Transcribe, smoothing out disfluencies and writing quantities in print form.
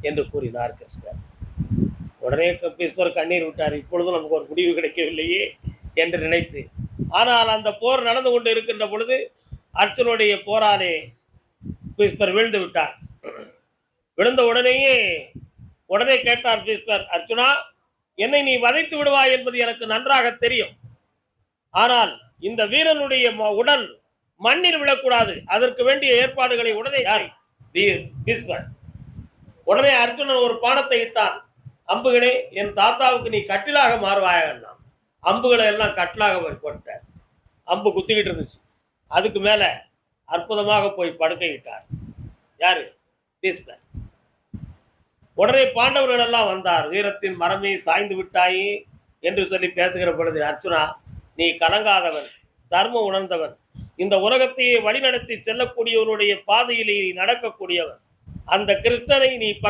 என்று கூறினார் கிருஷ்ணர். உடனே பீஸ்மர் கண்ணீர் விட்டார். இப்பொழுதும் நமக்கு ஒரு முடிவு கிடைக்கவில்லையே என்று நினைத்து. ஆனால் அந்த போர் நடந்து கொண்டு இருக்கின்ற பொழுது அர்ஜுனுடைய போராலே பீஸ்மர் வீழ்ந்து விட்டார். விழுந்த உடனே கேட்டார் பீஸ்மர், அர்ஜுனா, என்னை நீ வதைத்து விடுவாய் என்பது எனக்கு நன்றாக தெரியும். ஆனால் இந்த வீரனுடைய உடல் மண்ணில் விழக்கூடாது. அதற்கு வேண்டிய ஏற்பாடுகளை உடனே பீஸ்மர். உடனே அர்ஜுனன் ஒரு பானத்தை இட்டான். அம்புகளே, என் தாத்தாவுக்கு நீ கட்டிலாக மாறுவாயா? அம்புகளை எல்லாம் கட்டிலாக போட்டார். அம்பு குத்திக்கிட்டு இருந்துச்சு. அதுக்கு மேல அற்புதமாக போய் படுக்கையிட்டார். யாரு? பீஸ்மர். உடனே பாண்டவர்கள் எல்லாம் வந்தார். வீரத்தின் மரமே சாய்ந்து விட்டாயே என்று சொல்லி பேசுகிற பொழுது, அர்ஜுனா, நீ கலங்காதவன், தர்மம் உணர்ந்தவன், இந்த உலகத்தையே வழிநடத்தி செல்லக்கூடியவருடைய பாதையிலே நடக்கக்கூடியவன். அந்த கிருஷ்ணனை நீ